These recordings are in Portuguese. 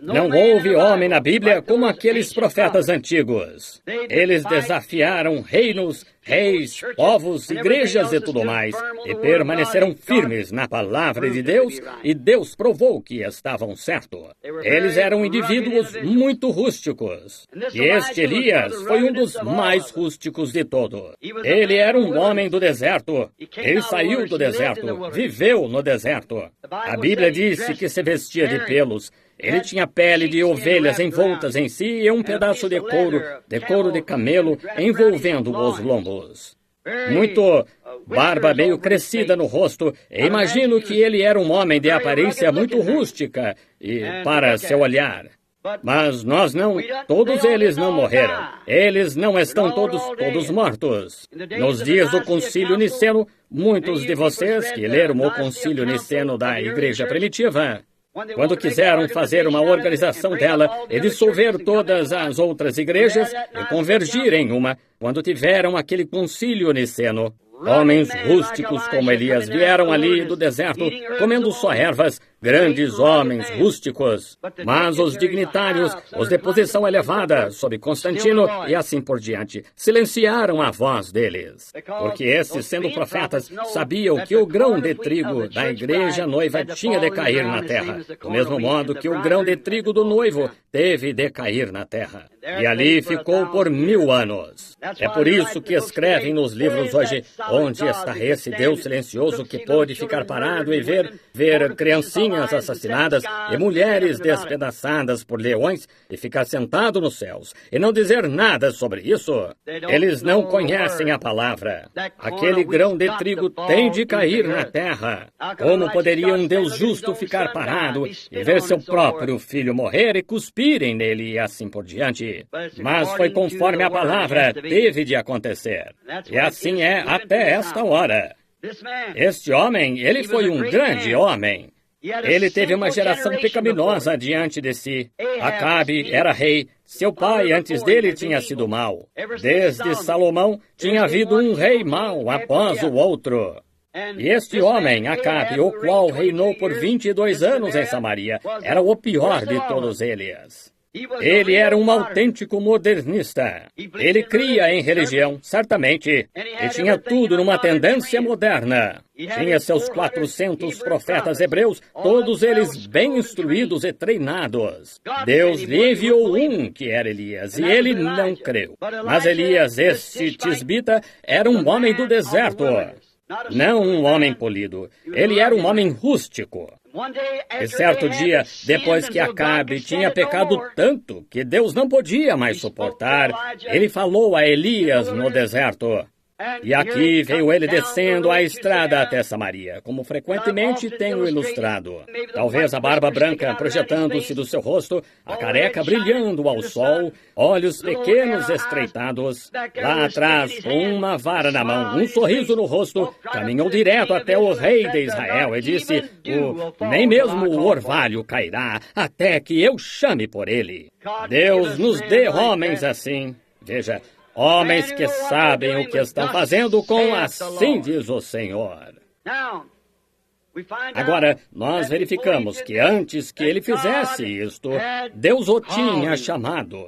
Não houve homem na Bíblia como aqueles profetas antigos. Eles desafiaram reinos, reis, povos, igrejas e tudo mais, e permaneceram firmes na palavra de Deus, e Deus provou que estavam certos. Eles eram indivíduos muito rústicos. E este Elias foi um dos mais rústicos de todos. Ele era um homem do deserto. Ele saiu do deserto, viveu no deserto. A Bíblia disse que se vestia de pelos. Ele tinha pele de ovelhas envoltas em si e um pedaço de couro de camelo, envolvendo os lombos. Muito barba meio crescida no rosto. Imagino que ele era um homem de aparência muito rústica e para seu olhar. Mas nós não, todos eles não morreram. Eles não estão todos mortos. Nos dias do Concílio Niceno, muitos de vocês que leram o Concílio Niceno da Igreja Primitiva, quando quiseram fazer uma organização dela e dissolver todas as outras igrejas e convergir em uma, quando tiveram aquele concílio niceno, homens rústicos como Elias vieram ali do deserto, comendo só ervas, grandes homens rústicos. Mas os dignitários, os de posição elevada, sob Constantino e assim por diante, silenciaram a voz deles. Porque esses, sendo profetas, sabiam que o grão de trigo da igreja noiva tinha de cair na terra, do mesmo modo que o grão de trigo do noivo teve de cair na terra. E ali ficou por 1000 anos. É por isso que escrevem nos livros hoje, onde está esse Deus silencioso que pôde ficar parado e ver criancinhas assassinadas e mulheres despedaçadas por leões e ficar sentado nos céus e não dizer nada sobre isso. Eles não conhecem a palavra. Aquele grão de trigo tem de cair na terra. Como poderia um Deus justo ficar parado e ver seu próprio filho morrer e cuspirem nele e assim por diante? Mas foi conforme a palavra teve de acontecer. E assim é até esta hora. Este homem, ele foi um grande homem. Ele teve uma geração pecaminosa diante de si. Acabe era rei. Seu pai, antes dele, tinha sido mau. Desde Salomão, tinha havido um rei mau após o outro. E este homem, Acabe, o qual reinou por 22 anos em Samaria, era o pior de todos eles. Ele era um autêntico modernista. Ele cria em religião, certamente, e tinha tudo numa tendência moderna. Tinha seus 400 profetas hebreus, todos eles bem instruídos e treinados. Deus lhe enviou um, que era Elias, e ele não creu. Mas Elias, este tisbita, era um homem do deserto, não um homem polido. Ele era um homem rústico. E certo dia, depois que Acabe tinha pecado tanto que Deus não podia mais suportar, ele falou a Elias no deserto. E aqui veio ele descendo a estrada até Samaria, como frequentemente tenho ilustrado. Talvez a barba branca projetando-se do seu rosto, a careca brilhando ao sol, olhos pequenos estreitados. Lá atrás, com uma vara na mão, um sorriso no rosto, caminhou direto até o rei de Israel e disse, nem mesmo o orvalho cairá até que eu chame por ele. Deus nos dê homens assim. Veja, homens que sabem o que estão fazendo com assim diz o Senhor. Agora, nós verificamos que antes que ele fizesse isto, Deus o tinha chamado.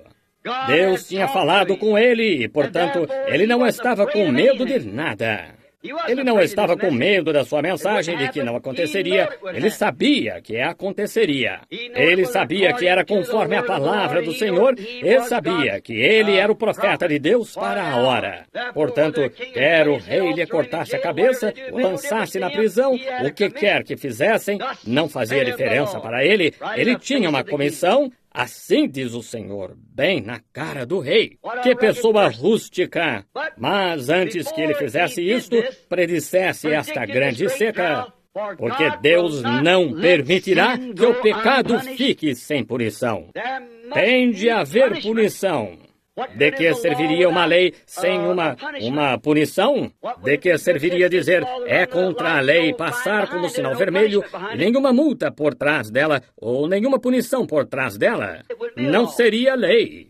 Deus tinha falado com ele e, portanto, ele não estava com medo de nada. Ele não estava com medo da sua mensagem de que não aconteceria. Ele sabia que aconteceria. Ele sabia que era conforme a palavra do Senhor. Ele sabia que ele era o profeta de Deus para a hora. Portanto, quer o rei lhe cortasse a cabeça, o lançasse na prisão, o que quer que fizessem, não fazia diferença para ele. Ele tinha uma comissão. Assim diz o Senhor, bem na cara do rei. Que pessoa rústica! Mas antes que ele fizesse isto, predissesse esta grande seca, porque Deus não permitirá que o pecado fique sem punição. Tem de haver punição. De que serviria uma lei sem uma punição? De que serviria dizer, é contra a lei passar como sinal vermelho, e nenhuma multa por trás dela, ou nenhuma punição por trás dela? Não seria lei.